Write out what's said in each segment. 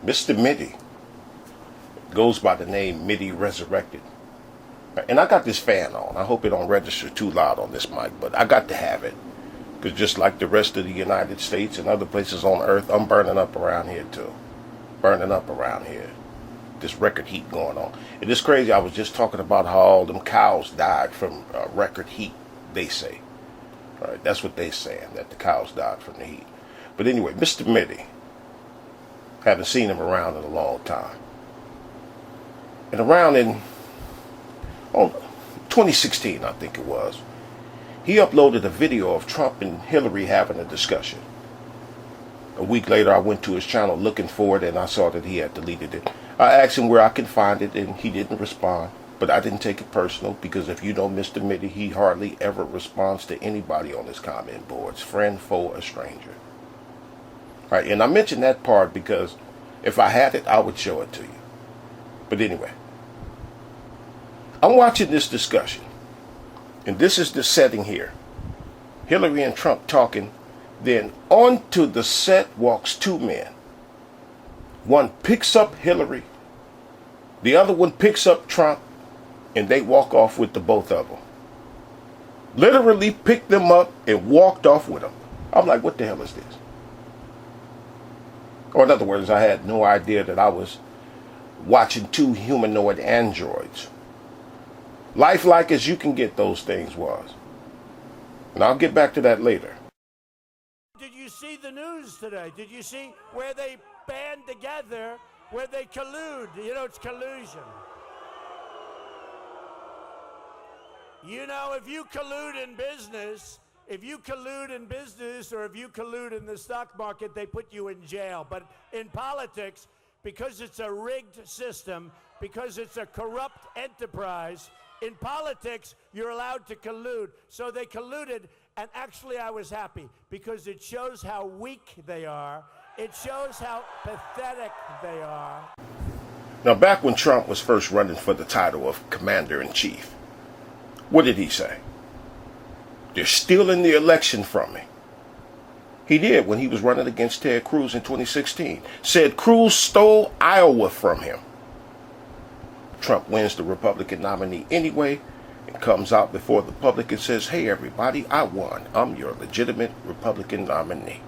Mr. Mitty goes by the name Mitty Resurrected. And I got this fan on. I hope it don't register too loud on this mic, but I got to have it. Because just like the rest of the United States and other places on earth, I'm burning up around here too. Burning up around here. This record heat going on. It is crazy. I was just talking about how all them cows died from record heat, they say. All right, that's what they saying, that the cows died from the heat. But anyway, Mr. Mitty, haven't seen him around in a long time. And around in 2016, I think it was, he uploaded a video of Trump and Hillary having a discussion. A week later, I went to his channel looking for it, and I saw that he had deleted it. I asked him where I could find it, and he didn't respond. But I didn't take it personal, because if you know Mr. Mitty, he hardly ever responds to anybody on his comment boards, friend, foe, or stranger. All right, and I mentioned that part because if I had it, I would show it to you. But anyway, I'm watching this discussion, and this is the setting here. Hillary and Trump talking, then onto the set walks two men. One picks up Hillary, the other one picks up Trump, and they walk off with the both of them. Literally picked them up and walked off with them. I'm like, what the hell is this? Or in other words, I had no idea that I was watching two humanoid androids. Lifelike as you can get those things was. And I'll get back to that later. Did you see the news today? Did you see where they band together, where they collude? You know, it's collusion. You know, if you collude in business, or if you collude in the stock market, they put you in jail. But in politics, because it's a rigged system, because it's a corrupt enterprise, in politics, you're allowed to collude. So they colluded, and actually I was happy because it shows how weak they are. It shows how pathetic they are. Now, back when Trump was first running for the title of Commander-in-Chief, what did he say? They're stealing the election from me. He did when he was running against Ted Cruz in 2016. Said Cruz stole Iowa from him. Trump wins the Republican nominee anyway and comes out before the public and says, hey everybody, I won. I'm your legitimate Republican nominee.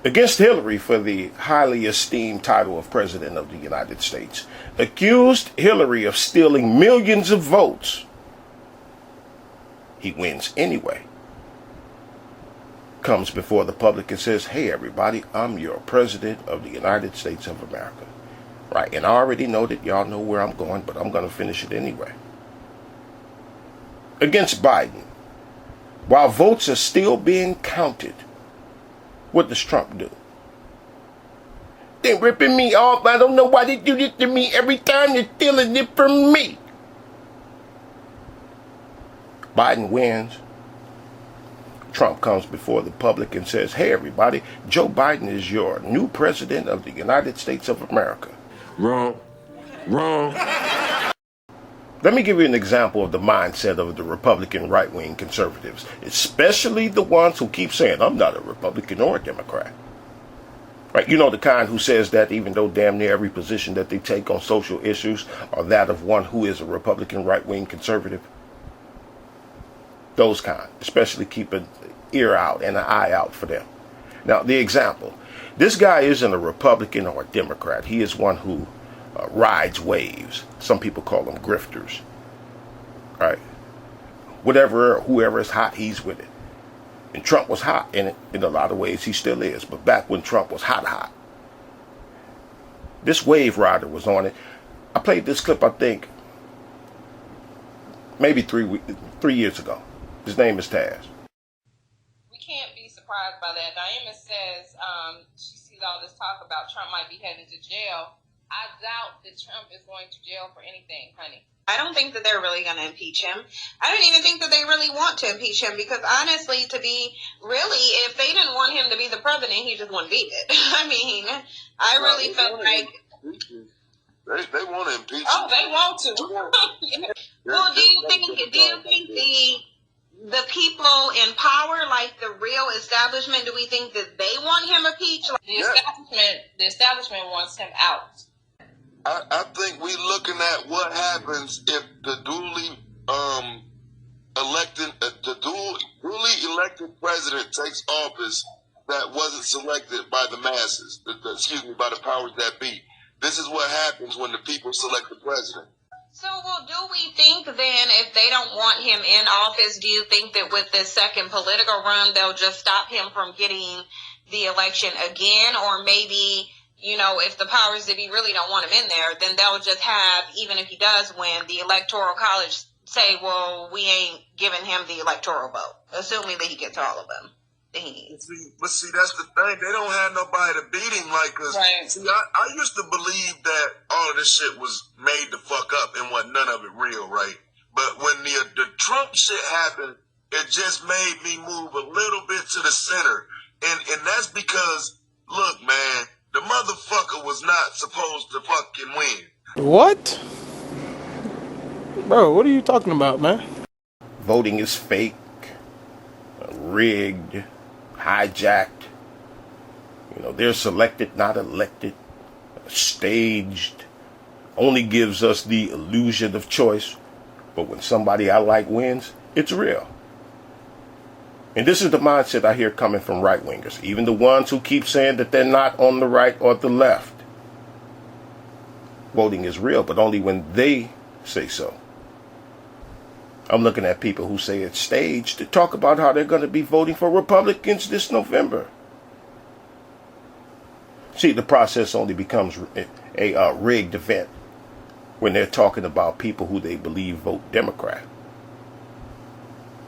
Against Hillary for the highly esteemed title of President of the United States. Accused Hillary of stealing millions of votes. He wins anyway. Comes before the public and says, hey everybody, I'm your President of the United States of America. Right, and I already know that y'all know where I'm going, but I'm going to finish it anyway. Against Biden, while votes are still being counted, what does Trump do? They're ripping me off. I don't know why they do this to me. Every time they're stealing it from me. Biden wins. Trump comes before the public and says, hey everybody, Joe Biden is your new President of the United States of America. Wrong. Let me give you an example of the mindset of the Republican right-wing conservatives, especially the ones who keep saying, I'm not a Republican or a Democrat. Right? You know, the kind who says that even though damn near every position that they take on social issues are that of one who is a Republican right-wing conservative. Those kind, especially keep an ear out and an eye out for them. Now, the example. This guy isn't a Republican or a Democrat. He is one who rides waves. Some people call them grifters. Right? Whoever is hot, he's with it. And Trump was hot in it in a lot of ways. He still is. But back when Trump was hot, this wave rider was on it. I played this clip, I think, maybe 3 years ago. His name is Taz. We can't be surprised by that. Diana says she sees all this talk about Trump might be heading to jail. I doubt that Trump is going to jail for anything, honey. I don't think that they're really going to impeach him. I don't even think that they really want to impeach him because honestly, if they didn't want him to be the president, he just wouldn't be it. I mean, I really felt like... They want to impeach him. Oh, they want to. Well, do you think the people in power, like the real establishment, do we think that they want him impeached? The establishment wants him out. I think we looking at what happens if the duly elected president takes office that wasn't selected by the masses, by the powers that be. This is what happens when the people select the president. So, well, do we think then if they don't want him in office, do you think that with this second political run, they'll just stop him from getting the election again? Or maybe, you know, if the powers that be really don't want him in there, then they'll just have, even if he does win, the Electoral College say, well, we ain't giving him the electoral vote, assuming that he gets all of them that he needs. See, that's the thing. They don't have nobody to beat him like us. Right. See, I used to believe that all of this shit was made to fuck up and wasn't none of it real, right? But when the Trump shit happened, it just made me move a little bit to the center. And that's because, look, man, the motherfucker was not supposed to fucking win. What? Bro, what are you talking about, man? Voting is fake, rigged, hijacked. You know, they're selected, not elected, staged, only gives us the illusion of choice. But when somebody I like wins, it's real. And this is the mindset I hear coming from right-wingers, even the ones who keep saying that they're not on the right or the left. Voting is real, but only when they say so. I'm looking at people who say it's staged to talk about how they're going to be voting for Republicans this November. See, the process only becomes a rigged event when they're talking about people who they believe vote Democrat.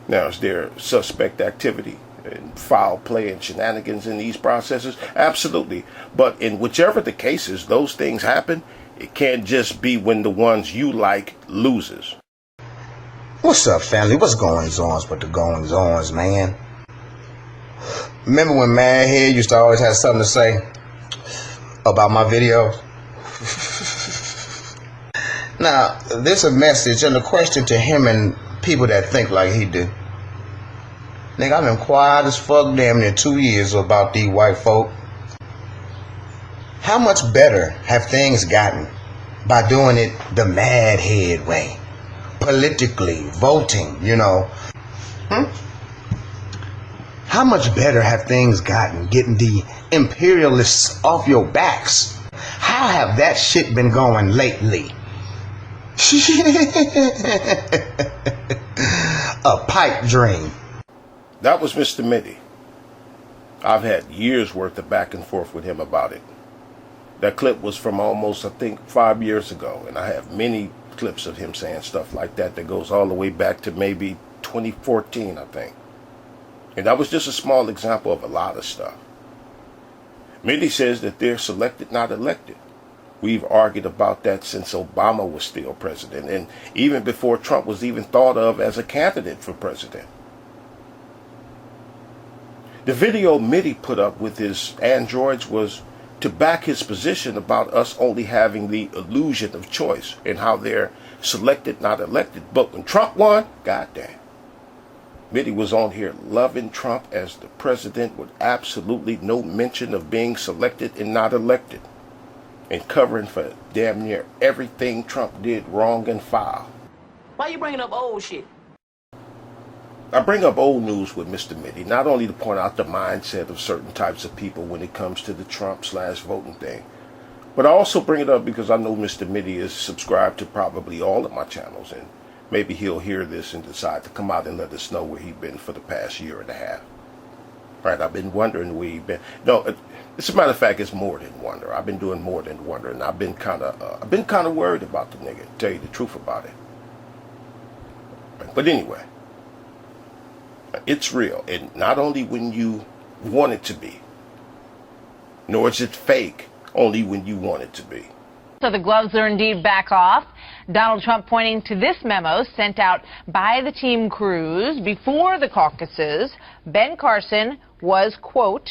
Now, is there suspect activity and foul play and shenanigans in these processes? Absolutely. But in whichever the cases, those things happen. It can't just be when the ones you like loses. What's up, family? What's goings-ons but the goings-ons, man? Remember when Madhead used to always have something to say about my videos? Now, this a message and a question to him and people that think like he do. Nigga, I've been quiet as fuck damn near 2 years about these white folk. How much better have things gotten by doing it the Madhead way? Politically, voting, you know. How much better have things gotten getting the imperialists off your backs? How have that shit been going lately? A pipe dream. That was Mr. Mitty. I've had years worth of back and forth with him about it. That clip was from almost, I think, 5 years ago, and I have many clips of him saying stuff like that goes all the way back to maybe 2014, I think. And that was just a small example of a lot of stuff. Mitty says that they're selected, not elected. We've argued about that since Obama was still president, and even before Trump was even thought of as a candidate for president. The video Mitty put up with his androids was to back his position about us only having the illusion of choice and how they're selected, not elected. But when Trump won, goddamn, Mitty was on here loving Trump as the president with absolutely no mention of being selected and not elected, and covering for damn near everything Trump did wrong and foul. Why you bringing up old shit? I bring up old news with Mr. Mitty, not only to point out the mindset of certain types of people when it comes to the Trump/voting thing, but I also bring it up because I know Mr. Mitty is subscribed to probably all of my channels, and maybe he'll hear this and decide to come out and let us know where he's been for the past year and a half. Right, I've been wondering where he's been. No, as a matter of fact, it's more than wonder. I've been doing more than wonder, and I've been kind of worried about the nigga, to tell you the truth about it. Right, but anyway. It's real, and not only when you want it to be, nor is it fake only when you want it to be. So the gloves are indeed back off. Donald Trump pointing to this memo sent out by the team Cruz before the caucuses. Ben Carson was, quote,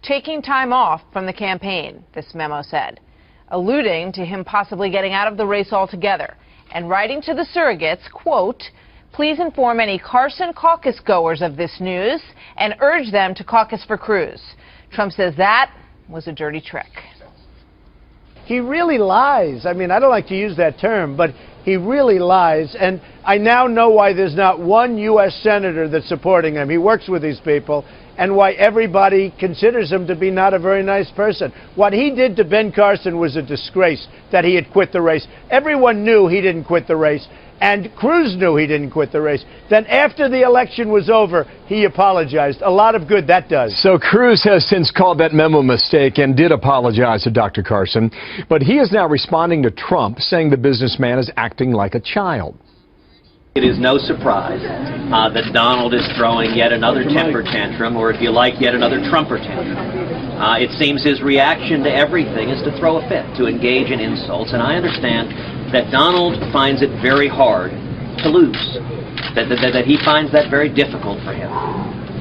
taking time off from the campaign, this memo said, alluding to him possibly getting out of the race altogether, and writing to the surrogates, quote, please inform any Carson caucus goers of this news and urge them to caucus for Cruz. Trump says that was a dirty trick. He really lies. I mean, I don't like to use that term, but he really lies. And I now know why there's not one U.S. senator that's supporting him. He works with these people, and why everybody considers him to be not a very nice person. What he did to Ben Carson was a disgrace, that he had quit the race. Everyone knew he didn't quit the race, and Cruz knew he didn't quit the race. Then after the election was over, he apologized. A lot of good that does. So Cruz has since called that memo a mistake and did apologize to Dr. Carson. But he is now responding to Trump, saying the businessman is acting like a child. It is no surprise that Donald is throwing yet another temper tantrum, or if you like, yet another Trumper tantrum. It seems his reaction to everything is to throw a fit, to engage in insults, and I understand that Donald finds it very hard to lose, that he finds that very difficult for him.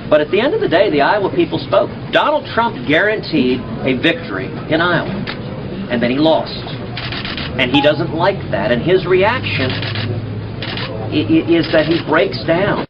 But at the end of the day, the Iowa people spoke. Donald Trump guaranteed a victory in Iowa, and then he lost. And he doesn't like that, and his reaction is that he breaks down.